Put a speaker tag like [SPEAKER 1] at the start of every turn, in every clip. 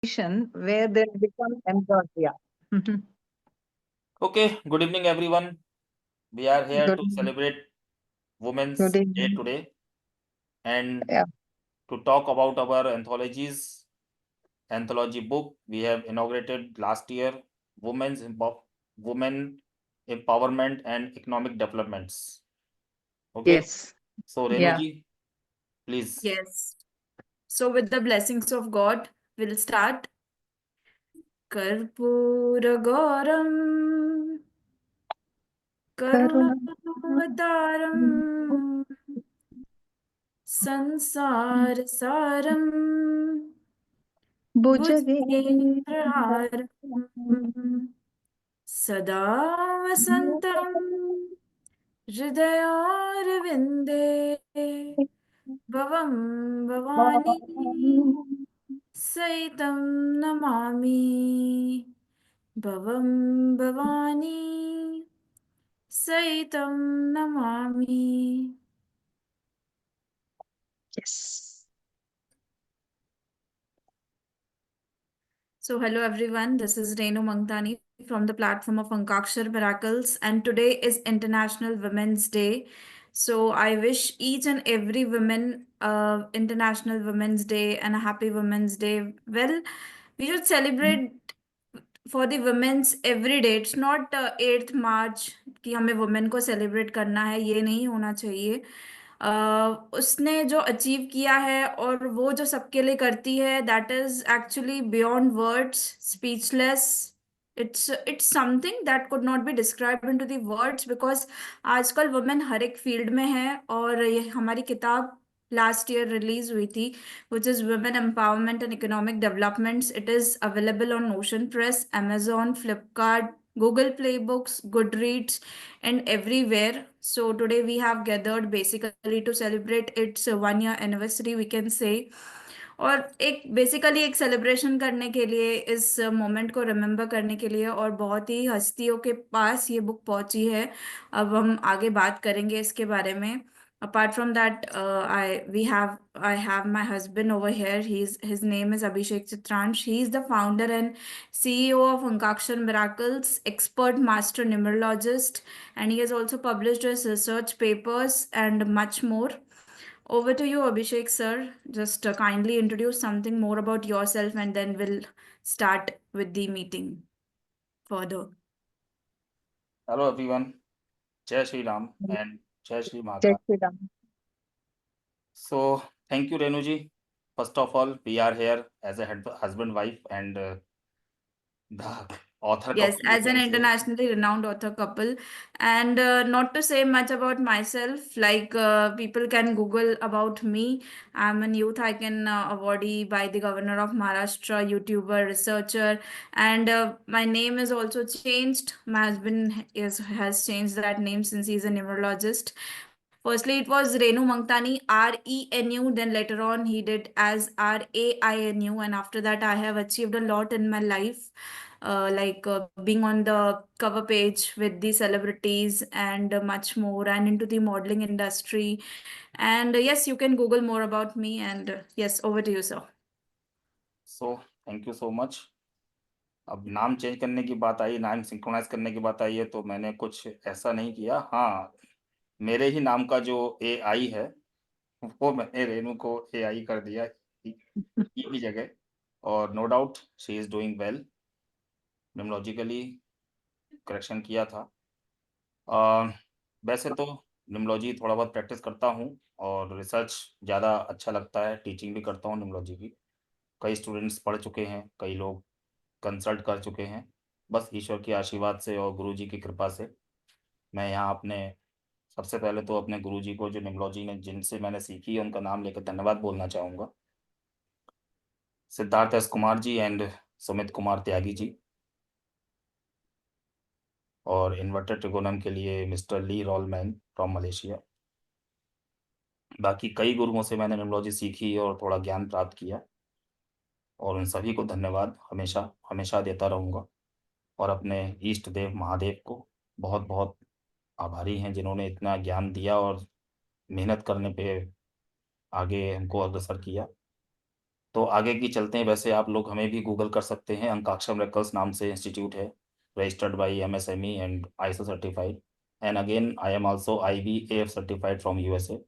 [SPEAKER 1] where they become ambrosia.
[SPEAKER 2] Okay, good evening, everyone. We are here
[SPEAKER 1] Good
[SPEAKER 2] to
[SPEAKER 1] evening.
[SPEAKER 2] celebrate Women's
[SPEAKER 1] Good
[SPEAKER 2] Day
[SPEAKER 1] evening.
[SPEAKER 2] today and
[SPEAKER 1] Yeah.
[SPEAKER 2] to talk about our anthology book we have inaugurated last year, Women Empowerment and Economic Developments. Okay,
[SPEAKER 1] Yes.
[SPEAKER 2] so
[SPEAKER 1] Yeah.
[SPEAKER 2] Renuji, please.
[SPEAKER 3] Yes. So with the blessings of God, we'll start. कर्पूरगौरं करुणावतारं संसारसारं भुजगेन्द्रहारं सदा वसन्तं हृदयारविन्दे भवं भवानी सहितं नमामि भवं भवानी सहितं Namami.
[SPEAKER 1] Yes.
[SPEAKER 3] So hello everyone, this is Renu Mangtani from the platform of Ankakshar Miracles, and today is International Women's Day. So I wish each and every woman International Women's Day and a happy Women's Day. Well, we should celebrate for the women's every day. It's not 8th March कि हमें women को celebrate करना है, ये नहीं होना चाहिए. उसने जो अचीव किया है और वो जो सबके लिए करती है, that is actually beyond words, speechless. It's something that could not be describe in to the words, because आजकल वुमेन हर एक फील्ड में है. और ये हमारी किताब लास्ट ईयर रिलीज हुई थी, which is Women Empowerment and Economic Developments. It is available on Ocean Press, Amazon, Flipkart, Google Play Books, Goodreads, and everywhere. So today we have gathered basically to celebrate its 1 year anniversary, we can say. और एक basically एक celebration करने के लिए, इस moment को remember करने के लिए, और बहुत ही हस्तियों के पास ये बुक पहुंची है. अब हम आगे बात करेंगे इसके बारे में. Apart from that, I have my husband over here. His name is Abhishek Chitransh. He is the founder and CEO of Ankakshar Miracles, expert master numerologist, and he has also published his research papers and much more. Over to you, Abhishek sir. Just kindly introduce something more about yourself, and then we'll start with the meeting further.
[SPEAKER 2] Hello, everyone. Jai Shri Ram and Jai Shri
[SPEAKER 1] Jai
[SPEAKER 2] Mata.
[SPEAKER 1] Shri Ram.
[SPEAKER 2] So, thank you, Renuji. First of all, we are here as a husband-wife and the author
[SPEAKER 3] Yes,
[SPEAKER 2] couple, you
[SPEAKER 3] as an
[SPEAKER 2] can say.
[SPEAKER 3] internationally renowned author couple. And not to say much about myself, like people can Google about me. I'm a youth icon awardee by the governor of Maharashtra, YouTuber, researcher, and my name is also changed. My husband has changed that name since he's a numerologist. Firstly, it was Renu Mangtani, RENU. Then later on, he did as RAINU. And after that, I have achieved a lot in my life, like being on the cover page with the celebrities and much more, and into the modeling industry. And yes, you can Google more about me. And yes, over to you, sir.
[SPEAKER 2] So, thank you so much. अब नाम change करने की बात आई, नाम synchronise करने की बात आई है, तो मैंने कुछ ऐसा नहीं किया. हाँ, मेरे ही नाम का जो AI है वो मैंने रेनू को AI कर दिया की जगह. और no doubt she is doing well. Numerologically correction किया था. वैसे तो न्यूमोलॉजी थोड़ा बहुत प्रैक्टिस करता हूँ और रिसर्च ज़्यादा अच्छा लगता है. टीचिंग भी करता हूँ न्यूमोलॉजी की. कई स्टूडेंट्स पढ़ चुके हैं, कई लोग कंसल्ट कर चुके हैं. बस ईश्वर के आशीर्वाद से और गुरुजी की कृपा से मैं यहाँ अपने सबसे पहले तो अपने गुरुजी को, जो न्यूमोलॉजी ने जिनसे मैंने सीखी है, उनका नाम लेकर धन्यवाद बोलना चाहूँगा. Siddharth S Kumar ji and Sumit Kumar Tyagi ji. और इन्वर्टेड ट्रिगोनम के लिए mister Lee Rollman from Malaysia. बाकी कई गुरुओं से मैंने न्यूमोलॉजी सीखी और थोड़ा ज्ञान प्राप्त किया, और उन सभी को धन्यवाद हमेशा हमेशा देता रहूँगा. और अपने ईष्ट देव महादेव को बहुत बहुत आभारी हैं, जिन्होंने इतना ज्ञान दिया और मेहनत करने पे आगे हमको अग्रसर किया. तो आगे की चलते हैं। वैसे आप लोग हमें भी गूगल कर सकते हैं, अंकाक्षर मिरेकल्स नाम से इंस्टीट्यूट है, registered by MSME and ISO certified, and again I am also IBAF certified from USA।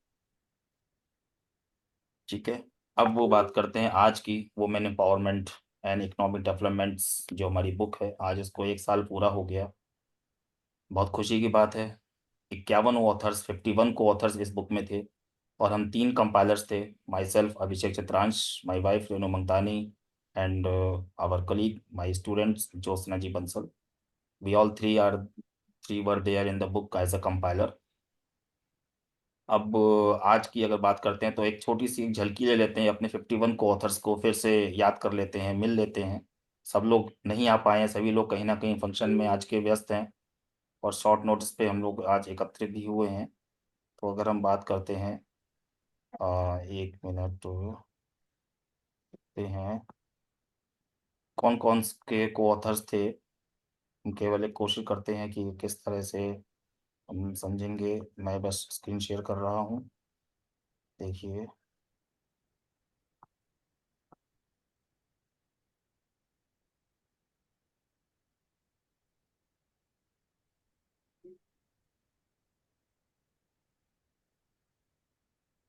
[SPEAKER 2] ठीक है, अब वो बात करते हैं आज की, women empowerment and economic developments, जो हमारी बुक है, आज उसको 1 साल पूरा हो गया। बहुत खुशी की बात है। 51 ऑथर्स, 51 को ऑथर्स इस बुक में थे, और हम 3 कंपाइलर्स थे, my self Abhishek Chitransh, my wife Renu Mangtani, and our colleague my students Jyotsna ji Bansal. We all three were there in the book as a compiler. अब आज की अगर बात करते हैं तो एक छोटी सी झलकी ले लेते हैं, अपने 51 को ऑथर्स को फिर से याद कर लेते हैं, मिल लेते हैं। सब लोग नहीं आ पाए हैं, सभी लोग कहीं ना कहीं फंक्शन में आज के व्यस्त हैं, और शॉर्ट नोटिस पे हम लोग आज एकत्रित भी हुए हैं। तो अगर हम बात करते हैं, 1 मिनट देखते हैं कौन कौन के को ऑथर्स थे। हम केवल एक कोशिश करते हैं कि किस तरह से हम समझेंगे। मैं बस स्क्रीन शेयर कर रहा हूँ, देखिए।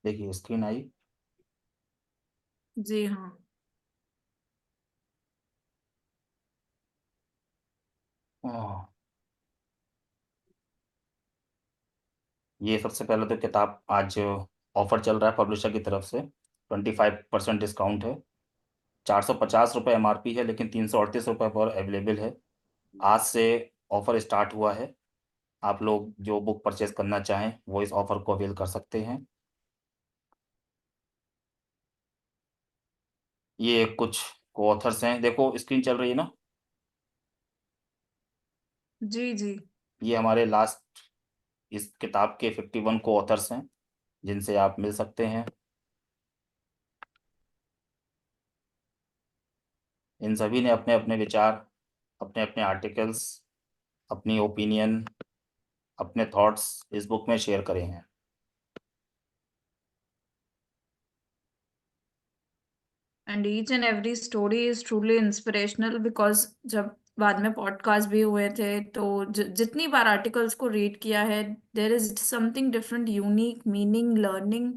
[SPEAKER 2] देखिए स्क्रीन आई।
[SPEAKER 3] जी हाँ।
[SPEAKER 2] हाँ, ये सबसे पहले तो किताब आज ऑफर चल रहा है पब्लिशर की तरफ से, 25% डिस्काउंट है। 450 रुपये MRP है, लेकिन 338 रुपये पर अवेलेबल है। आज से ऑफर स्टार्ट हुआ है। आप लोग जो बुक परचेज करना चाहें वो इस ऑफर को अवेल कर सकते हैं। ये कुछ को ऑथर्स हैं, देखो स्क्रीन चल रही है ना।
[SPEAKER 3] जी जी।
[SPEAKER 2] ये हमारे लास्ट इस किताब के 51 को ऑथर्स हैं, जिनसे आप मिल सकते हैं। इन सभी ने अपने अपने विचार, अपने अपने आर्टिकल्स, अपनी ओपिनियन, अपने थॉट्स इस बुक में शेयर करे हैं।
[SPEAKER 3] And each and every story is truly inspirational, because जब बाद में पॉडकास्ट भी हुए थे तो जितनी बार आर्टिकल्स को रीड किया है, there is something different, unique meaning, learning,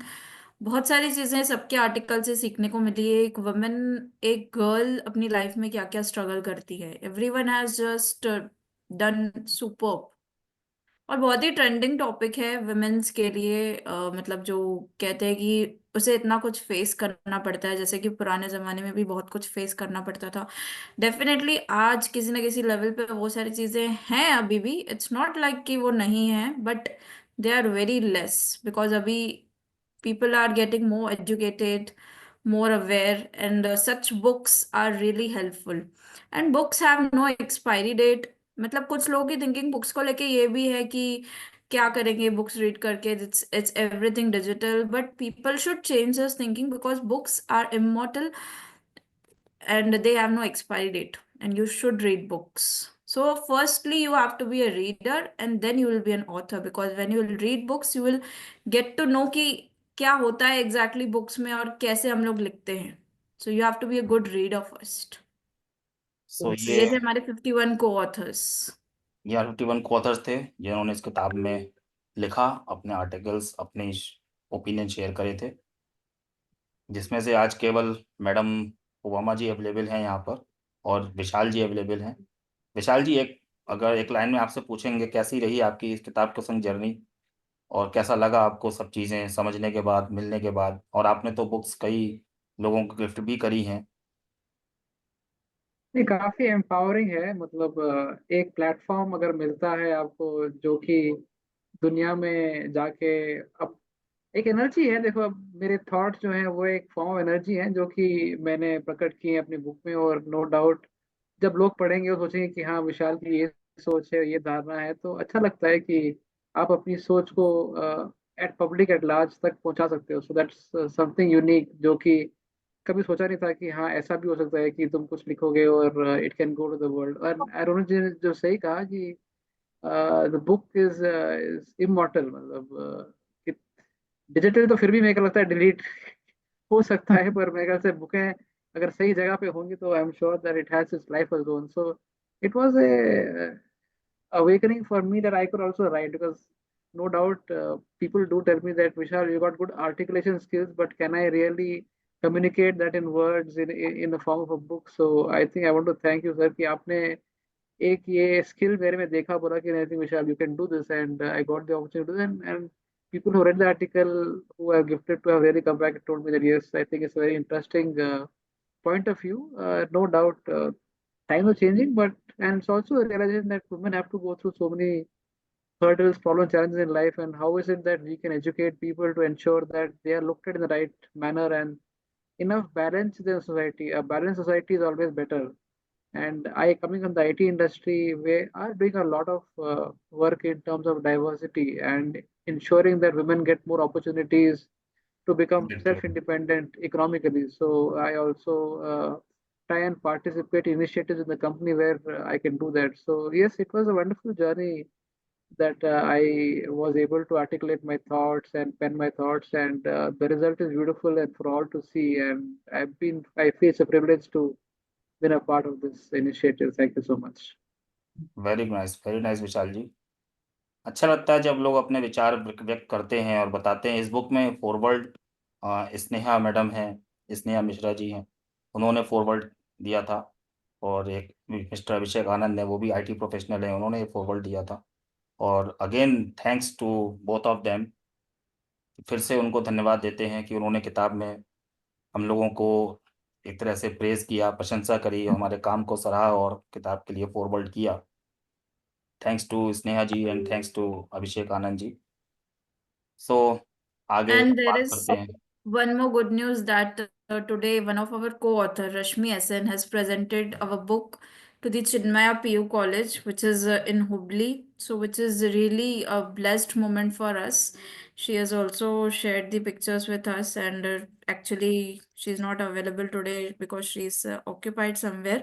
[SPEAKER 3] बहुत सारी चीजें सबके आर्टिकल से सीखने को मिली है। एक वुमेन, एक गर्ल अपनी लाइफ में क्या क्या स्ट्रगल करती है, everyone has just done super. और बहुत ही ट्रेंडिंग टॉपिक है वुमेन्स के लिए, मतलब जो कहते हैं कि उसे इतना कुछ फेस करना पड़ता है, जैसे कि पुराने जमाने में भी बहुत कुछ फेस करना पड़ता था। डेफिनेटली आज किसी न किसी लेवल पे वो सारी चीजें हैं अभी भी, इट्स नॉट लाइक कि वो नहीं है, but they are very less, because अभी people are getting more educated, more aware, and such books are really helpful. And books have no expiry date. मतलब कुछ लोगों की थिंकिंग बुक्स को लेके ये भी है कि क्या करेंगे बुक्स रीड करके, it's everything digital, but people should change this thinking, because books are immortal and they have no expiry date, and you should read books. So firstly you have to be a reader, and then you will be an author, because when you will read books you will get to know कि क्या होता है exactly books में और कैसे हम लोग लिखते हैं. So you have to be a good reader first.
[SPEAKER 2] So
[SPEAKER 3] So
[SPEAKER 2] ये
[SPEAKER 3] ये थे हमारे 51 co-authors.
[SPEAKER 2] 51 को ऑथर्स थे जिन्होंने इस किताब में लिखा, अपने आर्टिकल्स, अपने ओपिनियन शेयर करे थे, जिसमें से आज केवल मैडम ओबामा जी अवेलेबल हैं यहाँ पर, और विशाल जी अवेलेबल हैं। विशाल जी, अगर एक लाइन में आपसे पूछेंगे, कैसी रही आपकी इस किताब के संग जर्नी, और कैसा लगा आपको सब चीज़ें समझने के बाद, मिलने के बाद, और आपने तो बुक्स कई लोगों को गिफ्ट भी करी हैं।
[SPEAKER 4] ये काफी एम्पावरिंग है, मतलब एक प्लेटफॉर्म अगर मिलता है आपको जो कि दुनिया में जाके, अब एक एनर्जी है। देखो, अब मेरे थॉट्स जो हैं वो एक फॉर्म ऑफ एनर्जी है जो कि मैंने प्रकट किए हैं अपनी बुक में, और नो डाउट जब लोग पढ़ेंगे वो सोचेंगे कि हाँ, विशाल की ये सोच है, ये धारणा है। तो अच्छा लगता है कि आप अपनी सोच को एट पब्लिक एट लार्ज तक पहुंचा सकते हो। सो दैट्स समथिंग यूनिक, जो कि कभी सोचा नहीं था कि हाँ, ऐसा भी हो सकता है कि तुम कुछ लिखोगे और it can go to the world. और अरुण जी ने जो सही कहा कि द बुक इज इमॉर्टल, मतलब डिजिटल तो फिर भी मेरे को लगता है डिलीट हो सकता है, पर मेरे ख्याल से बुकें अगर सही जगह पे होंगी तो I am sure that it has its life of own. So it was a awakening for me that I could also write, because no doubt people do tell me that Vishal, you got good articulation skills, but can I really communicate that in words in the form of a book? So I think I want to thank you, sir, कि आपने एक ये skill मेरे में देखा, बोला कि I think Vishal, you can do this, and I got the opportunity to do that. And people who read the article, who are gifted to have really come back and told me that yes, I think it's a very interesting point of view. No doubt, times are changing, but and it's also a realization that women have to go through so many hurdles, problems, challenges in life, and how is it that we can educate people to ensure that they are looked at in the right manner and enough balance in the society. A balanced society is always better. And I, coming from the IT industry, we are doing a lot of work in terms of diversity and ensuring that women get more opportunities to become
[SPEAKER 2] Definitely.
[SPEAKER 4] self-independent economically. So I also try and participate in initiatives in the company where I can do that. So yes, it was a wonderful journey that I was able to articulate my thoughts and pen my thoughts, and the result is beautiful and for all to see. And I feel it's a privilege to been a part of this initiative. Thank you so much.
[SPEAKER 2] Very nice Vishal ji. अच्छा लगता है जब लोग अपने विचार व्यक्त करते हैं और बताते हैं. इस बुक में फॉरवर्ड स्नेहा मैडम हैं, स्नेहा मिश्रा जी हैं, उन्होंने फॉरवर्ड दिया था. और एक मिस्टर अभिषेक आनंद है, वो भी IT प्रोफेशनल है, उन्होंने फॉरवर्ड दिया था. और again thanks to both of them. फिर से उनको धन्यवाद देते हैं कि उन्होंने किताब में हम लोगों को एक तरह से प्रेज किया, प्रशंसा करी, हमारे काम को सराहा और किताब के लिए फॉरवर्ड किया. Thanks to Sneha ji and thanks to Abhishek Anand ji. So आगे
[SPEAKER 3] And there
[SPEAKER 2] बात
[SPEAKER 3] is
[SPEAKER 2] करते हैं.
[SPEAKER 3] one more good news that today one of our co-author Rashmi SN has presented our book to the Chinmaya PU College, which is in Hubli. So which is really a blessed moment for us. She has also shared the pictures with us, and actually she's not available today because she's occupied somewhere.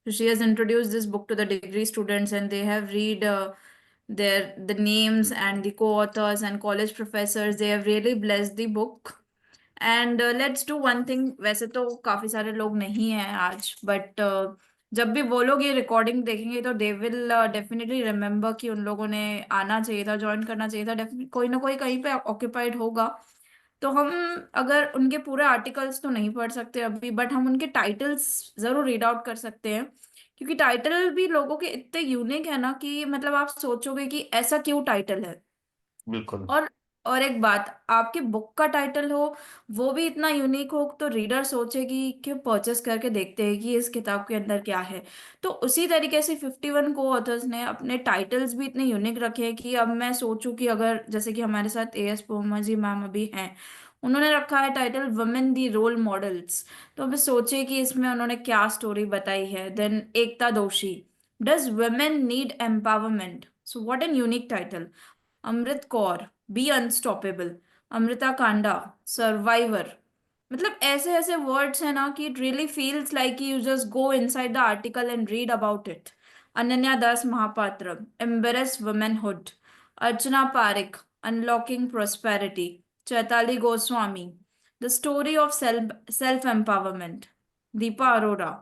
[SPEAKER 3] So she has introduced this book to the degree students, and they have read the names and the co-authors and college professors. They have really blessed the book. And let's do one thing. वैसे तो काफी सारे लोग नहीं हैं आज, but जब भी वो लोग ये रिकॉर्डिंग देखेंगे तो दे विल डेफिनेटली रिमेम्बर कि उन लोगों ने आना चाहिए था, ज्वाइन करना चाहिए था. कोई ना कोई कहीं पे ऑक्यूपाइड होगा. तो हम अगर उनके पूरे आर्टिकल्स तो नहीं पढ़ सकते अभी, बट हम उनके टाइटल्स जरूर रीड आउट कर सकते हैं, क्योंकि टाइटल भी लोगों के इतने यूनिक है ना कि मतलब आप सोचोगे कि ऐसा क्यों टाइटल है.
[SPEAKER 2] बिल्कुल.
[SPEAKER 3] और एक बात, आपके बुक का टाइटल हो वो भी इतना यूनिक हो तो रीडर सोचेगी कि परचेस करके देखते हैं कि इस किताब के अंदर क्या है. तो उसी तरीके से 51 को ऑथर्स ने अपने टाइटल्स भी इतने यूनिक रखे हैं कि अब मैं सोचूं कि अगर जैसे कि हमारे साथ AS पोमा जी मैम अभी हैं, उन्होंने रखा है टाइटल वुमेन दी रोल मॉडल्स. तो अब सोचे कि इसमें उन्होंने क्या स्टोरी बताई है. Then Ekta Doshi, does women need empowerment. So what an unique title. Amrit Kaur, be unstoppable. Amrita Kanda, survivor. मतलब ऐसे ऐसे वर्ड्स हैं ना कि it really feels like you just go inside the article and read about it. Ananya Das Mahapatra, embrace womanhood. Archana Pareek, unlocking prosperity. Chaitali Goswami, the story of self empowerment. Deepa Arora,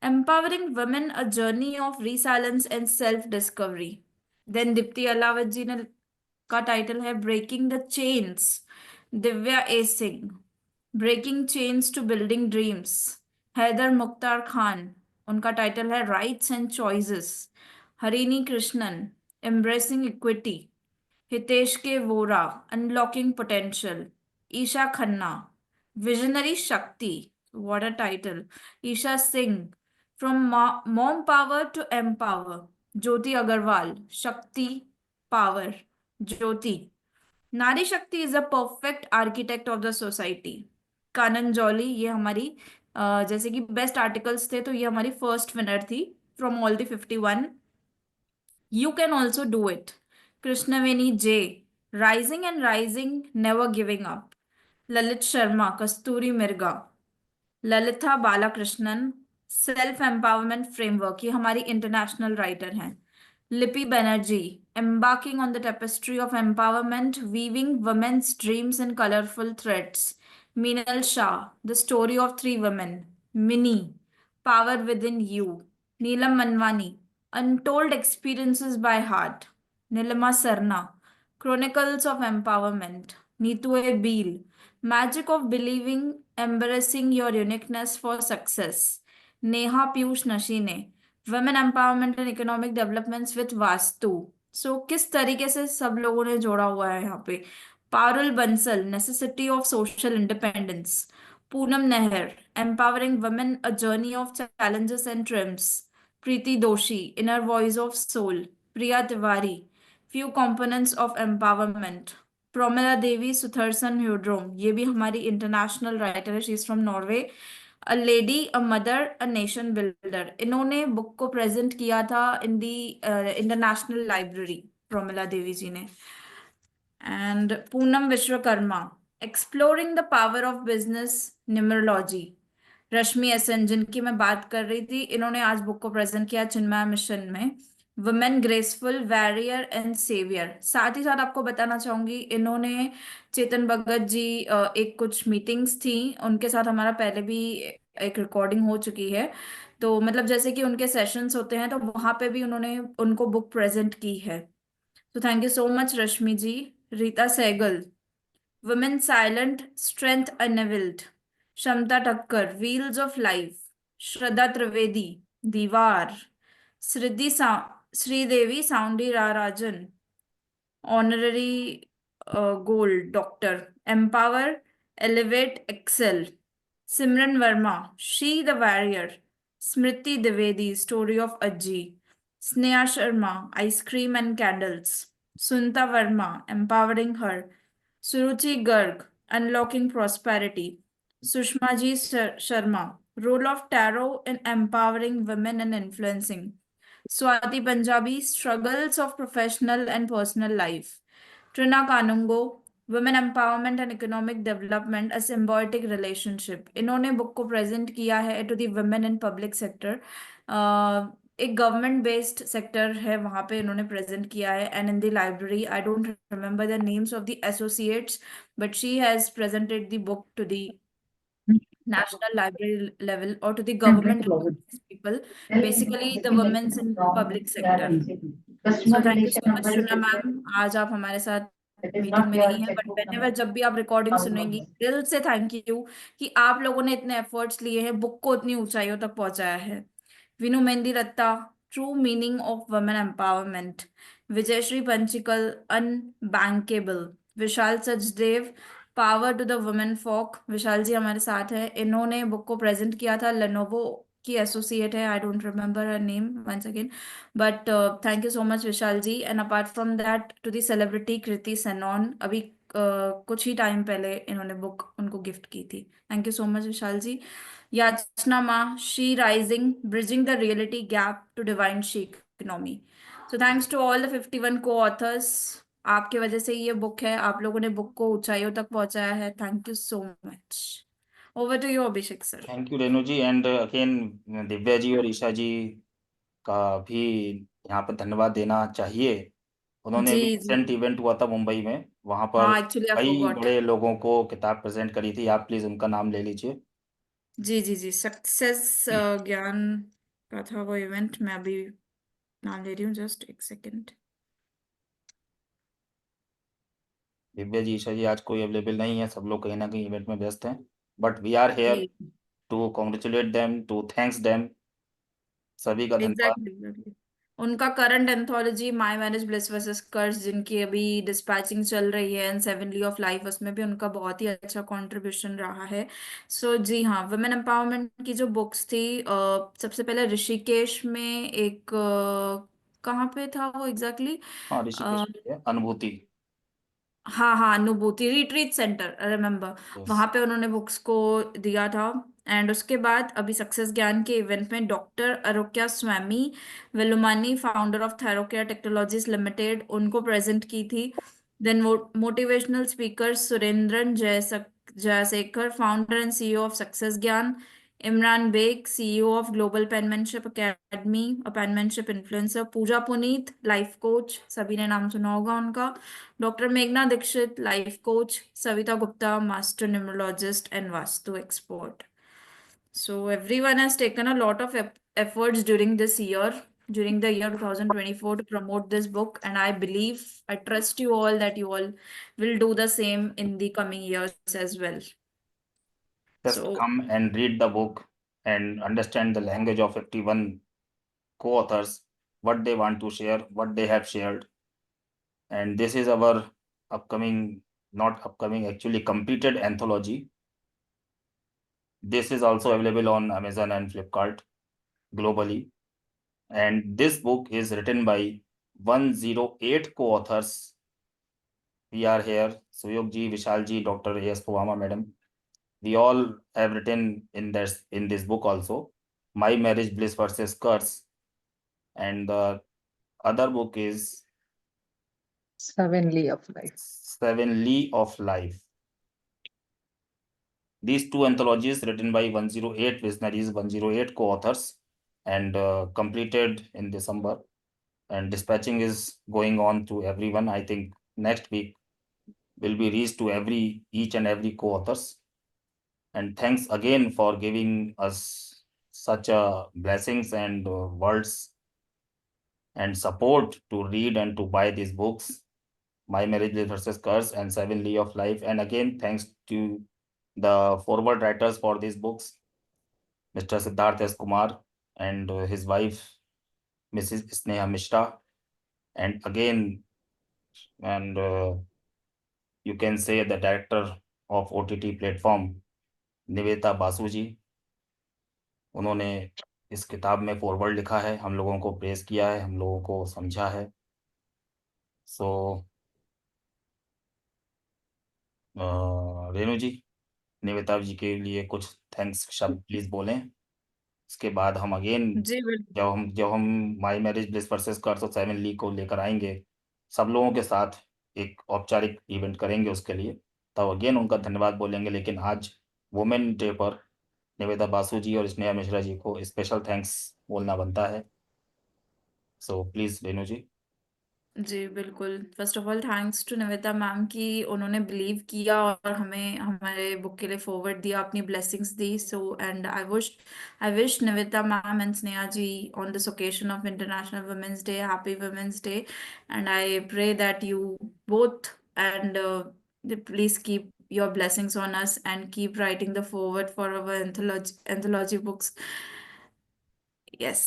[SPEAKER 3] empowering women, a journey of resilience and self discovery. Then Dipti Alawat ji ने का title है breaking the chains. Divya A Singh, breaking chains to building dreams. Haider Mukhtar Khan, उनका title है rights and choices. Harini Krishnan, embracing equity. Hitesh K Vora, unlocking potential. Isha Khanna, visionary Shakti. What a title. Isha Singh, from mom power to empower. Jyoti Agarwal, Shakti power. Jyoti, nari shakti is a perfect architect of the society. Kanan Jolly, ये हमारी जैसे कि best articles थे तो ये हमारी फर्स्ट विनर थी from all the 51. You can also do it. Krishnaveni J, rising and rising, never giving up. Lalit Sharma, Kasturi Mirga. Lalitha Balakrishnan, self empowerment framework, ये हमारी इंटरनेशनल राइटर हैं. लिपि Banerjee, embarking on the tapestry of empowerment, weaving women's dreams in colorful threads. Meenal Shah, the story of three women. Mini, Power Within You, Neelam Manwani, Untold Experiences by Heart, Nilima Sarna, Chronicles of Empowerment, Neetu A. Beal, Magic of Believing, Embracing Your Uniqueness for Success, Neha Piyush Nashine, Women Empowerment and Economic Developments with Vastu. So किस तरीके से सब लोगों ने जोड़ा हुआ है यहाँ पे? Parul Bansal, necessity of social independence, Poonam Neher, Empowering Women, A Journey of Challenges and Triumphs, Preeti Doshi, Inner Voice of Soul, Priya Tiwari, Few Components of Empowerment, Promila Devi Sutharsan Huidrom, ये भी हमारी इंटरनेशनल राइटर है, she is from Norway, a lady, a mother, a nation builder. इन्होंने book को present किया था in the international library, Promila Devi ji ने। And Poonam Vishwakarma, exploring the power of business numerology, Rashmi Esan जिनकी मैं बात कर रही थी, इन्होंने आज बुक को प्रेजेंट किया चिन्मय मिशन में, women graceful, warrior and saviour. साथ ही साथ आपको बताना चाहूंगी, इन्होंने चेतन भगत जी, एक कुछ मीटिंग्स थी उनके साथ, हमारा पहले भी एक रिकॉर्डिंग हो चुकी है, तो मतलब जैसे कि उनके सेशंस होते हैं तो वहां पे भी उन्होंने उनको बुक प्रेजेंट की है। तो thank you so much Rashmi ji. Rita Sehgal, women silent, strength unveiled, Kshamata Thakkar, wheels of life, Shraddha Trivedi, Deewar, Sridevi साउंडी राराजन, honorary gold doctor, empower, elevate, excel, Simran Verma, she the warrior, Smriti Dwivedi, story of Ajji, Sneha Sharma, ice cream and candles, Sunita Verma, empowering her, Suruchi Garg, unlocking prosperity, Sushma ji Sharma, role of tarot in empowering women and influencing, Swati Punjabi, struggles of professional and personal life, Trina Kanungo, women empowerment and economic development, a symbiotic relationship. इन्होंने book को present किया है to the women in public sector, एक government based sector है वहां पे इन्होंने present किया है, and in the library I don't remember the names of the associates, but she has presented the book to the national library level or to the government people, basically the women's in public sector. So thank you so much Shuna ma'am, आज आप हमारे साथ meeting में नहीं है, but whenever जब भी आप रिकॉर्डिंग सुनेंगी, दिल से थैंक यू कि आप लोगों ने इतने एफर्ट्स लिए हैं, बुक को इतनी ऊंचाइयों तक पहुंचाया है। Vinu Mehndi Ratta, true meaning of women empowerment, Vijayashree Panchikal, unbankable, Vishal Sachdev, power to the women folk, Vishal ji हमारे साथ है, इन्होंने बुक को प्रेजेंट किया था, लेनोवो की एसोसिएट है, I don't remember her name once again, but thank you so much Vishal ji. And apart from that to the celebrity Kriti Sanon, अभी कुछ ही टाइम पहले इन्होंने बुक उनको गिफ्ट की थी, thank you so much Vishal ji. Yachna मा, she rising, bridging the reality gap to divine she economy. So thanks to all the 51 को authors, आपके वजह से ये बुक है, आप लोगों ने बुक को ऊंचाइयों तक पहुंचाया है, thank you so much. Over to you Abhishek sir.
[SPEAKER 2] Thank you Renu ji, and again Divya ji और ईशा जी का भी यहाँ पर धन्यवाद देना चाहिए। उन्होंने भी
[SPEAKER 3] जी
[SPEAKER 2] रिसेंट
[SPEAKER 3] जी
[SPEAKER 2] इवेंट हुआ था मुंबई में, वहां पर
[SPEAKER 3] हाँ, एक्चुअली आई
[SPEAKER 2] कई
[SPEAKER 3] फॉरगॉट।
[SPEAKER 2] बड़े लोगों को किताब प्रेजेंट करी थी, आप प्लीज उनका नाम ले लीजिए।
[SPEAKER 3] जी जी जी, सक्सेस ज्ञान का था वो इवेंट, मैं अभी नाम ले रही हूँ, जस्ट एक सेकेंड।
[SPEAKER 2] दिव्या जी, ईशा जी आज कोई अवेलेबल नहीं है, सब लोग कहीं ना कहीं इवेंट में व्यस्त हैं, बट वी आर हेयर
[SPEAKER 3] जी
[SPEAKER 2] to congratulate them, to thanks them, सभी का धन्यवाद।
[SPEAKER 3] एग्जैक्टली, उनका current anthology my marriage bliss versus curse, जिनकी अभी डिस्पैचिंग चल रही है, and seven lee of life, उसमें भी उनका बहुत ही अच्छा कंट्रीब्यूशन रहा है। सो जी हाँ, वुमेन एम्पावरमेंट की जो बुक्स थी, सबसे पहले ऋषिकेश में एक, कहाँ पे था वो एग्जैक्टली?
[SPEAKER 2] हाँ, ऋषिकेश में है, अनुभूति।
[SPEAKER 3] हाँ हाँ, अनुभूति रिट्रीट सेंटर, रिमेम्बर,
[SPEAKER 2] यस।
[SPEAKER 3] वहां पे उन्होंने बुक्स को दिया था। एंड उसके बाद अभी सक्सेस ज्ञान के इवेंट में doctor Arokya Swamy Velumani, founder of Thyrocare technologies limited, उनको प्रेजेंट की थी। Then motivational speaker Surendran Jayasekar, founder and CEO of success Gyan, Imran Baig, CEO of global penmanship academy, a penmanship influencer, Pooja Puneet, life coach, सभी ने नाम सुना होगा उनका, डॉक्टर मेघना Dixit, life coach, Savita Gupta, master numerologist and vastu expert. So everyone has taken a lot of efforts during this year, during the year 2024 to promote this book, and I believe, I trust you all that you all will do the same in the coming years as well.
[SPEAKER 2] Just
[SPEAKER 3] So
[SPEAKER 2] come and read the book and understand the language of 51 co-authors, what they want to share, what they have shared. And this is our actually completed anthology. This is also available on Amazon and Flipkart globally. And this book is written by 108 co-authors. We are here, Suyog ji, Vishal ji, Dr. A.S. Puvama madam. We all have written in this book also. My Marriage Bliss versus Curse. And the other book is
[SPEAKER 1] Seven Lee of Life.
[SPEAKER 2] Seven Lee of Life. These two anthologies written by 108 visionaries, 108 co-authors, and completed in December. And dispatching is going on to everyone. I think next week will be reached to each and every co-authors. And thanks again for giving us such a blessings and words and support to read and to buy these books, My Marriage Bliss versus Curse and Seven Lee of Life. And again, thanks to the forward writers for these books, Mr. Siddharth S. Kumar and his wife, Mrs. Sneha Mishra. And again, you can say the director of OTT platform, Niveta Basu ji. उन्होंने इस किताब में forward लिखा है, हम लोगों को press किया है, हम लोगों को समझा है. सो रेणु जी, निवेता जी के लिए कुछ थैंक्स शब्द प्लीज बोलें. इसके बाद हम अगेन
[SPEAKER 3] जी बिल्कुल.
[SPEAKER 2] जब हम माई मैरिज ब्लिस वर्सेस कर्स और सेवन ली को लेकर आएंगे सब लोगों के साथ एक औपचारिक इवेंट करेंगे, उसके लिए तब अगेन उनका धन्यवाद बोलेंगे. लेकिन आज वुमेन डे पर निवेदा बासु जी और स्नेहा मिश्रा जी को स्पेशल थैंक्स बोलना बनता है. So please Renu ji.
[SPEAKER 3] जी बिल्कुल. First of all thanks to Niveta ma'am कि उन्होंने बिलीव किया और हमें हमारे बुक के लिए फॉरवर्ड दिया, अपनी ब्लेसिंग्स दी. So and I wish Niveta ma'am and Sneha ji on this occasion of international women's day happy women's day. And I pray that you both and please keep your blessings on us and keep writing the forward for our anthology books. Yes.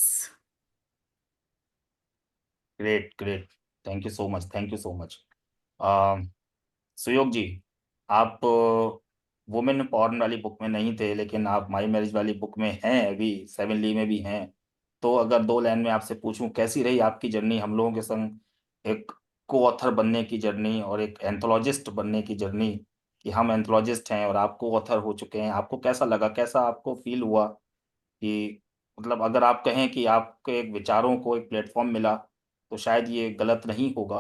[SPEAKER 2] Great. Thank you so much. सुयोग जी, आप women porn वाली book में नहीं थे, लेकिन आप my marriage वाली book में हैं, अभी सेवन ली में भी हैं. तो अगर दो लाइन में आपसे पूछूं, कैसी रही आपकी जर्नी हम लोगों के संग, एक को ऑथर बनने की जर्नी और एक एंथोलॉजिस्ट बनने की जर्नी, कि हम एंथोलॉजिस्ट हैं और आप को ऑथर हो चुके हैं. आपको कैसा लगा, कैसा आपको फील हुआ कि मतलब अगर आप कहें कि आपके एक विचारों को एक प्लेटफॉर्म मिला, तो शायद ये गलत नहीं होगा.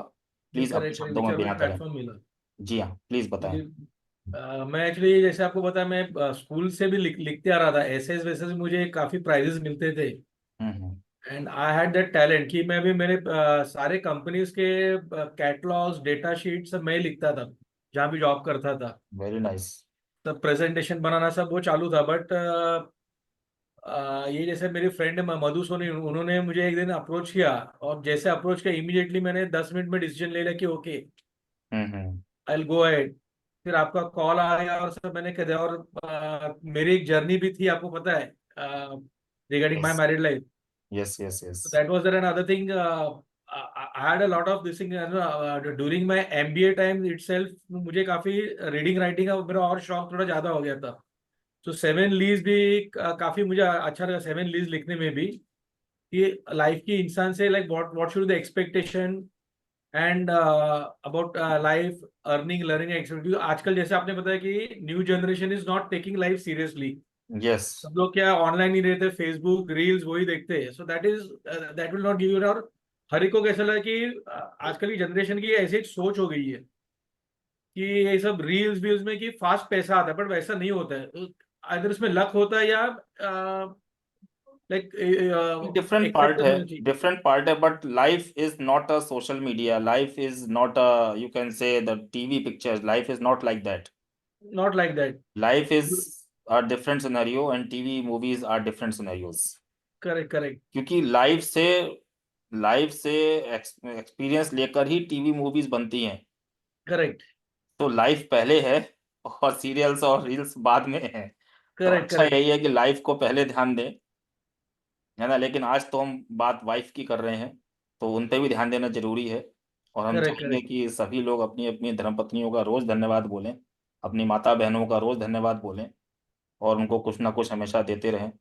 [SPEAKER 2] प्लीज अपने शब्दों में बयां करें.
[SPEAKER 5] प्लेटफॉर्म मिला.
[SPEAKER 2] जी हाँ, प्लीज बताएं.
[SPEAKER 5] मैं एक्चुअली जैसे आपको पता, मैं स्कूल से भी लिखते आ रहा था. एसेस वैसे मुझे काफी प्राइजेस मिलते थे. And I had that talent कि मैं भी मेरे सारे कंपनीज के कैटलॉग्स, डेटा शीट सब मैं लिखता था जहाँ भी जॉब करता था.
[SPEAKER 2] Very nice.
[SPEAKER 5] तब प्रेजेंटेशन बनाना सब वो चालू था. बट ये जैसे मेरी फ्रेंड मधु सोनी, उन्होंने मुझे एक दिन अप्रोच किया, और जैसे अप्रोच किया इमीडिएटली मैंने 10 मिनट में डिसीजन ले लिया कि okay I will go ahead. फिर आपका कॉल आया और सब मैंने कह दिया. और मेरी एक जर्नी भी थी, आपको पता है, regarding my married life.
[SPEAKER 2] yes.
[SPEAKER 5] So that was there. Another thing, I had a lot of this thing during my MBA time itself. मुझे काफी रीडिंग राइटिंग का मेरा और शौक थोड़ा ज्यादा हो गया था. तो सेवन लीज भी काफी मुझे अच्छा लगा, सेवन लीज लिखने में भी, कि लाइफ की इंसान से like what should the expectation and about life, earning, learning, expectation. आजकल जैसे आपने बताया कि new generation is not taking life seriously.
[SPEAKER 2] Yes.
[SPEAKER 5] सब लोग क्या ऑनलाइन ही रहते, फेसबुक रील्स वही देखते हैं. So that will not give you. और हर एक को कैसा लगा कि आजकल की जनरेशन की ऐसी एक सोच हो गई है कि ये सब रील्स व्यूज में कि फास्ट पैसा आता है, बट वैसा नहीं होता है. अगर उसमें लक होता है या लाइक
[SPEAKER 2] different part है, but life is not a social media, life is not a, you can say, the TV pictures. Life is not like that.
[SPEAKER 5] not like that.
[SPEAKER 2] Life is are different scenario and TV movies are different scenarios.
[SPEAKER 5] correct.
[SPEAKER 2] क्योंकि live से experience लेकर ही TV movies बनती हैं।
[SPEAKER 5] Correct.
[SPEAKER 2] तो life पहले है और serials और रील्स बाद में है। तो
[SPEAKER 5] Correct.
[SPEAKER 2] अच्छा
[SPEAKER 5] Correct.
[SPEAKER 2] यही है कि लाइफ को पहले ध्यान दें, है ना। लेकिन आज तो हम बात वाइफ की कर रहे हैं, तो उन पे भी ध्यान देना जरूरी है। और हम
[SPEAKER 5] Correct.
[SPEAKER 2] चाहेंगे
[SPEAKER 5] Correct.
[SPEAKER 2] कि सभी लोग अपनी अपनी धर्मपत्नियों का रोज धन्यवाद बोलें, अपनी माता बहनों का रोज धन्यवाद बोलें और उनको कुछ ना कुछ हमेशा देते रहें,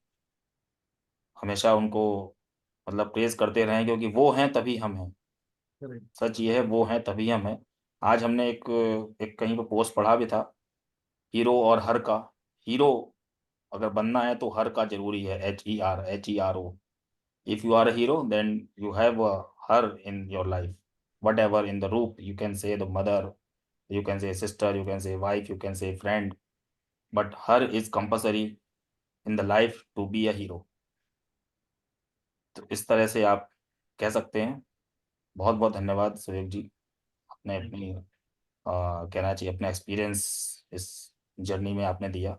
[SPEAKER 2] हमेशा उनको मतलब प्रेज करते रहें, क्योंकि वो हैं तभी हम हैं।
[SPEAKER 5] Correct.
[SPEAKER 2] सच ये है, वो हैं तभी हम हैं। आज हमने एक एक कहीं पर पोस्ट पढ़ा भी था, हीरो और हर का। हीरो अगर बनना है तो हर का जरूरी है, HERO। If you are a hero, then you have a her in your life. Whatever in the group, you can say the mother, you can say sister, you can say wife, you can say friend, but her is compulsory in the life to be a hero. तो इस तरह से आप कह सकते हैं। बहुत बहुत धन्यवाद सुयोग जी, आपने
[SPEAKER 5] Thank
[SPEAKER 2] अपनी कहना चाहिए अपना एक्सपीरियंस इस जर्नी में आपने दिया।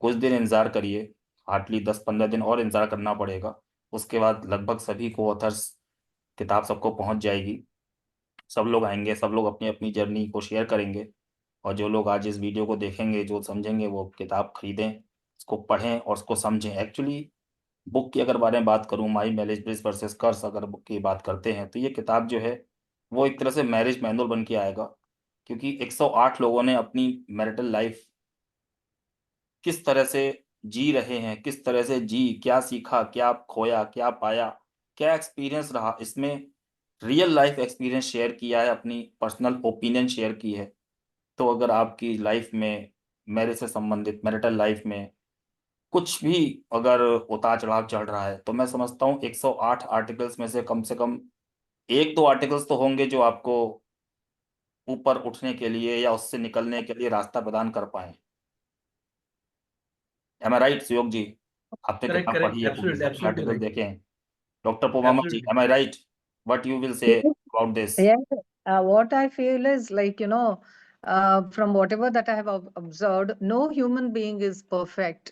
[SPEAKER 2] कुछ दिन इंतजार करिए, हार्डली 10-15 दिन और इंतजार करना पड़ेगा। उसके बाद लगभग सभी को ऑथर्स किताब सबको पहुंच जाएगी, सब लोग आएंगे, सब लोग अपनी अपनी जर्नी को शेयर करेंगे। और जो लोग आज इस वीडियो को देखेंगे, जो समझेंगे, वो किताब खरीदें, उसको पढ़ें और उसको समझें। एक्चुअली बुक की अगर बारे में बात करूं, माई मैरिज ब्लिस वर्सेस कर्स, अगर बुक की बात करते हैं तो ये किताब जो है वो एक तरह से मैरिज मैनुअल बन के आएगा। क्योंकि 108 लोगों ने अपनी मैरिटल लाइफ किस तरह से जी रहे हैं, किस तरह से जी, क्या सीखा, क्या खोया, क्या पाया, क्या एक्सपीरियंस रहा, इसमें रियल लाइफ एक्सपीरियंस शेयर किया है, अपनी पर्सनल ओपिनियन शेयर की है। तो अगर आपकी लाइफ में मैरिज से संबंधित, मैरिटल लाइफ में कुछ भी अगर उतार चढ़ाव चल रहा है, तो मैं समझता हूँ 108 आर्टिकल्स में से कम 1-2 आर्टिकल्स तो होंगे जो आपको ऊपर उठने के लिए या उससे निकलने के लिए रास्ता प्रदान कर पाए। एम आई राइट सुयोग जी? आपने
[SPEAKER 5] Correct.
[SPEAKER 2] किताब
[SPEAKER 5] Correct.
[SPEAKER 2] पढ़ी है, पूरी
[SPEAKER 5] Absolutely.
[SPEAKER 2] सारी
[SPEAKER 5] Absolutely
[SPEAKER 2] आर्टिकल
[SPEAKER 5] right.
[SPEAKER 2] देखे हैं। Doctor Pomama ji,
[SPEAKER 5] Absolutely.
[SPEAKER 2] Am I right? What you will say
[SPEAKER 1] Yes,
[SPEAKER 2] about this?
[SPEAKER 1] yes. What I feel is like, from whatever that I have observed, no human being is perfect.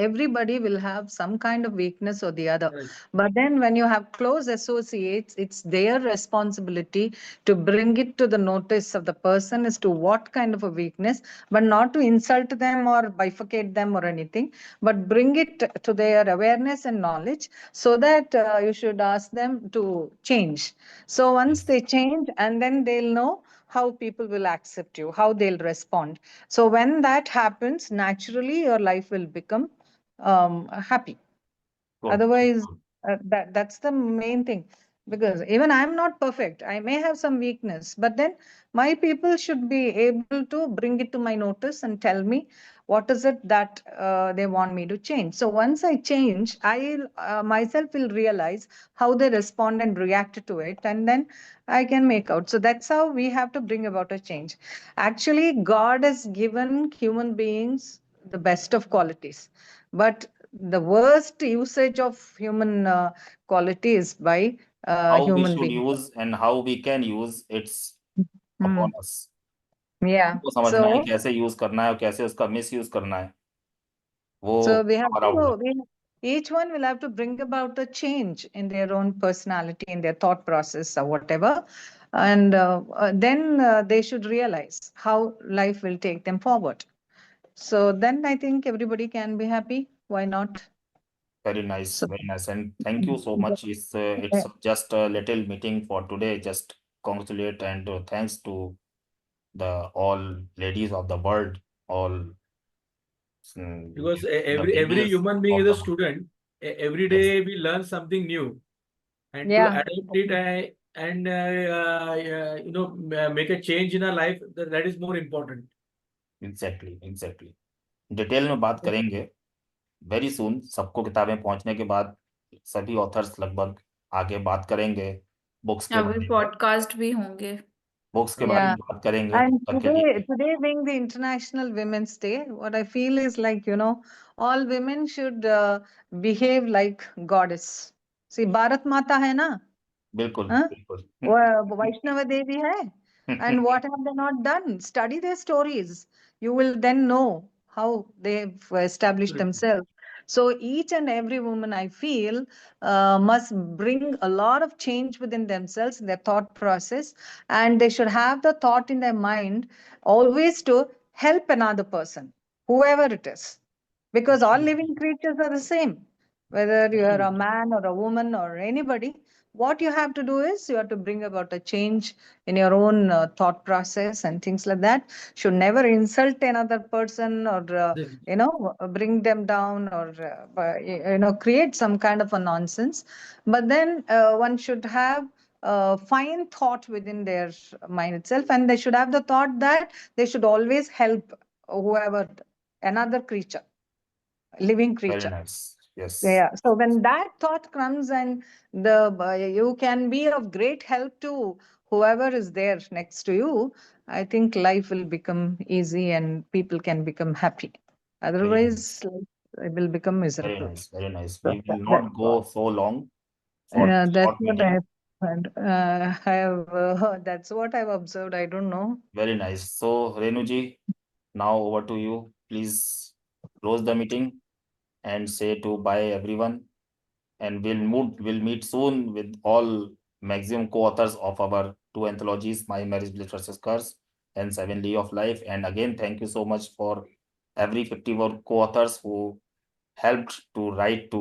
[SPEAKER 1] Everybody will have some kind of weakness or the other.
[SPEAKER 5] Correct.
[SPEAKER 1] But then when you have close associates, it's their responsibility to bring it to the notice of the person as to what kind of a weakness, but not to insult them or bifurcate them or anything, but bring it to their awareness and knowledge so that you should ask them to change. So once
[SPEAKER 2] Yes.
[SPEAKER 1] they change, and then they'll know how people will accept you, how they'll respond. So when that happens, naturally your life will become happy.
[SPEAKER 2] Good.
[SPEAKER 1] Otherwise, that's the main thing. Because even I'm not perfect. I may have some weakness, but then my people should be able to bring it to my notice and tell me what is it that they want me to change. So once I change, I myself will realize how they respond and react to it, and then I can make out. So that's how we have to bring about a change. Actually, God has given human beings the best of qualities, but the worst usage of human qualities by
[SPEAKER 2] How we
[SPEAKER 1] human
[SPEAKER 2] should
[SPEAKER 1] beings.
[SPEAKER 2] use and how we can use, it's
[SPEAKER 1] Hmm.
[SPEAKER 2] upon us.
[SPEAKER 1] Yeah.
[SPEAKER 2] वो समझना है
[SPEAKER 1] So,
[SPEAKER 2] कैसे use करना है और कैसे उसका miss use करना है, वो
[SPEAKER 1] so we have
[SPEAKER 2] हमारा हुआ।
[SPEAKER 1] to, each one will have to bring about a change in their own personality, in their thought process or whatever. And then they should realize how life will take them forward. So then I think everybody can be happy. Why not?
[SPEAKER 2] Very nice,
[SPEAKER 1] So,
[SPEAKER 2] very nice, and thank you so much. It's just a little meeting for today. Just congratulate and thanks to the all ladies of the world, all
[SPEAKER 5] Because
[SPEAKER 2] the
[SPEAKER 5] every
[SPEAKER 2] ladies
[SPEAKER 5] human being
[SPEAKER 2] of
[SPEAKER 5] is
[SPEAKER 2] the
[SPEAKER 5] a
[SPEAKER 2] world.
[SPEAKER 5] student. Every
[SPEAKER 2] Yes,
[SPEAKER 5] day we learn something new, and to
[SPEAKER 1] yeah.
[SPEAKER 5] adapt it and make a change in our life, that is more important.
[SPEAKER 2] exactly, exactly. Detail में बात करेंगे very soon. सबको किताबें पहुंचने के बाद सभी authors लगभग आगे बात करेंगे बुक्स के
[SPEAKER 3] अभी
[SPEAKER 2] बारे में,
[SPEAKER 3] पॉडकास्ट भी होंगे।
[SPEAKER 2] बुक्स के बारे
[SPEAKER 1] Yeah.
[SPEAKER 2] में बात करेंगे।
[SPEAKER 1] And
[SPEAKER 2] तब तक के लिए
[SPEAKER 1] today being the International Women's Day, what I feel is like, all women should behave like goddess. See, Bharat Mata hai na?
[SPEAKER 2] बिल्कुल
[SPEAKER 1] Huh?
[SPEAKER 2] बिल्कुल।
[SPEAKER 1] Vaishnava Devi hai. And what have they not done? Study their stories. You will then know how they've established
[SPEAKER 5] Correct.
[SPEAKER 1] themselves. So each and every woman, I feel, must bring a lot of change within themselves, their thought process, and they should have the thought in their mind always to help another person, whoever it is, because all
[SPEAKER 5] Absolutely.
[SPEAKER 1] living creatures are the same, whether you are a
[SPEAKER 5] Absolutely.
[SPEAKER 1] man or a woman or anybody. What you have to do is you have to bring about a change in your own thought process and things like that. Should never insult another person or
[SPEAKER 5] Definitely.
[SPEAKER 1] bring them down or create some kind of a nonsense. But then one should have fine thought within their mind itself, and they should have the thought that they should always help whoever, another creature, living
[SPEAKER 2] Very
[SPEAKER 1] creature.
[SPEAKER 2] nice. Yes.
[SPEAKER 1] Yeah. So when that thought comes, and you can be of great help to whoever is there next to you, I think life will become easy and people can become happy.
[SPEAKER 2] Very nice.
[SPEAKER 1] Otherwise, life will become
[SPEAKER 2] Very
[SPEAKER 1] miserable.
[SPEAKER 2] nice. Very nice.
[SPEAKER 1] So
[SPEAKER 2] We will
[SPEAKER 1] that's
[SPEAKER 2] not go so long for
[SPEAKER 1] yeah,
[SPEAKER 2] this
[SPEAKER 1] that's
[SPEAKER 2] short
[SPEAKER 1] what
[SPEAKER 2] meeting.
[SPEAKER 1] I have. That's what I've observed. I don't know.
[SPEAKER 2] Very nice. So, Renuji, now over to you. Please close the meeting and say to bye everyone. And we'll meet soon with all maximum co-authors of our two anthologies, My Marriage Bliss versus Curse and Seven Lee of Life. And again, thank you so much for every 51 co-authors who helped to write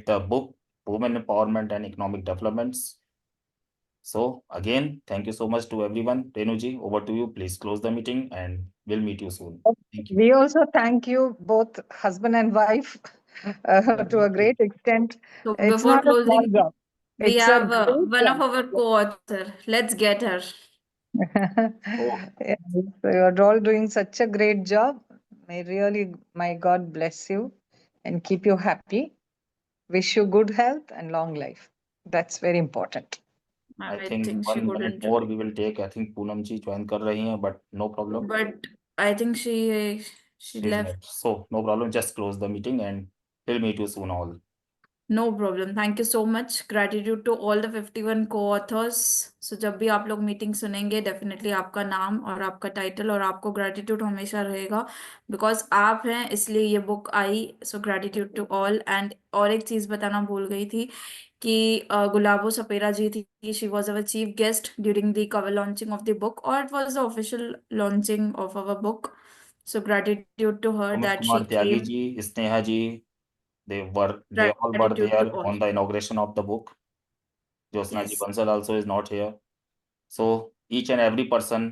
[SPEAKER 2] the book, Women Empowerment and Economic Developments. So again, thank you so much to everyone. Renuji, over to you. Please close the meeting and we'll meet you soon. Thank you.
[SPEAKER 1] We also thank you, both husband and wife, to a great extent.
[SPEAKER 3] So
[SPEAKER 1] It's
[SPEAKER 3] before
[SPEAKER 1] not a small
[SPEAKER 3] closing,
[SPEAKER 1] job.
[SPEAKER 3] we
[SPEAKER 1] It's a
[SPEAKER 3] have
[SPEAKER 1] great
[SPEAKER 3] one of
[SPEAKER 1] job.
[SPEAKER 3] our co-author. Let's get her.
[SPEAKER 2] Oh.
[SPEAKER 1] Yes, you're all doing such a great job. My God bless you and keep you happy. Wish you good health and long life. That's very important.
[SPEAKER 2] I
[SPEAKER 3] I
[SPEAKER 2] think
[SPEAKER 3] think she
[SPEAKER 2] 1 minute
[SPEAKER 3] couldn't,
[SPEAKER 2] more we will take. I think Poonam ji join कर रही हैं, but no problem.
[SPEAKER 3] but I think she
[SPEAKER 2] She's
[SPEAKER 3] left.
[SPEAKER 2] left. So no problem. Just close the meeting and we'll meet you soon all.
[SPEAKER 3] No problem. Thank you so much. Gratitude to all the 51 co-authors. So जब भी आप लोग meeting सुनेंगे, definitely आपका नाम और आपका title और आपको ग्रेटिट्यूड हमेशा रहेगा, बिकॉज आप हैं इसलिए ये बुक आई. So gratitude to all. And और एक चीज बताना भूल गई थी कि गुलाबो सपेरा जी थी. She was our chief guest during the cover launching of the book, और it was the official launching of our book. So gratitude to her
[SPEAKER 2] Amit
[SPEAKER 3] that
[SPEAKER 2] Kumar
[SPEAKER 3] she
[SPEAKER 2] Tyagi
[SPEAKER 3] came.
[SPEAKER 2] ji, Sneha ji, they all were
[SPEAKER 3] Gratitude to
[SPEAKER 2] there
[SPEAKER 3] all.
[SPEAKER 2] on the inauguration of the book. Jyotsna ji
[SPEAKER 3] Yes.
[SPEAKER 2] Bansal also is not here. So each and every person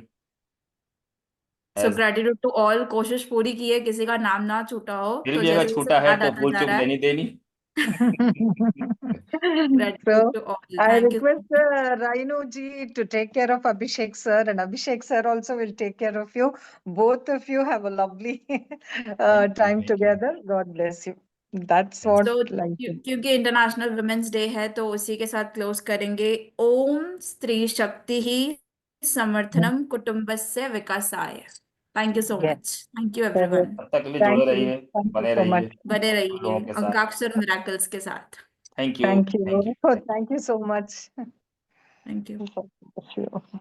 [SPEAKER 3] so
[SPEAKER 2] has.
[SPEAKER 3] Gratitude to all. कोशिश पूरी की है, किसी का नाम ना छूटा हो.
[SPEAKER 2] फिर
[SPEAKER 3] तो
[SPEAKER 2] भी अगर
[SPEAKER 3] जैसे जैसे
[SPEAKER 2] छूटा है
[SPEAKER 3] याद
[SPEAKER 2] तो
[SPEAKER 3] आता
[SPEAKER 2] भूल
[SPEAKER 3] जा
[SPEAKER 2] चूक
[SPEAKER 3] रहा है.
[SPEAKER 2] लेनी देनी.
[SPEAKER 3] Gratitude
[SPEAKER 1] So
[SPEAKER 3] to all.
[SPEAKER 1] I
[SPEAKER 3] Thank you.
[SPEAKER 1] request Rainu ji to take care of Abhishek sir, and Abhishek sir also will take care of you. Both of you have a lovely
[SPEAKER 2] Thank you,
[SPEAKER 1] time
[SPEAKER 2] thank you.
[SPEAKER 1] together. God bless you. That's
[SPEAKER 2] Thanks.
[SPEAKER 1] what
[SPEAKER 3] So
[SPEAKER 1] life is.
[SPEAKER 3] क्योंकि international women's day है, तो उसी के साथ close करेंगे. ओम स्त्री शक्ति ही समर्थनम कुटुंबस्य विकासाय. Thank you so
[SPEAKER 1] Yes.
[SPEAKER 3] Much. Thank you
[SPEAKER 1] So,
[SPEAKER 3] everyone.
[SPEAKER 2] तब तक के लिए
[SPEAKER 1] thank
[SPEAKER 2] जुड़े
[SPEAKER 1] you.
[SPEAKER 2] रहिए,
[SPEAKER 1] Thank you
[SPEAKER 2] बने
[SPEAKER 1] so much.
[SPEAKER 2] रहिए
[SPEAKER 3] बने
[SPEAKER 2] हम लोगों
[SPEAKER 3] रहिए
[SPEAKER 2] के साथ.
[SPEAKER 3] अंकाक्षर मिराकल्स के साथ.
[SPEAKER 2] Thank you.
[SPEAKER 1] Thank you.
[SPEAKER 2] Thank you.
[SPEAKER 1] Thank you so much.
[SPEAKER 3] Thank you.
[SPEAKER 1] Bless you.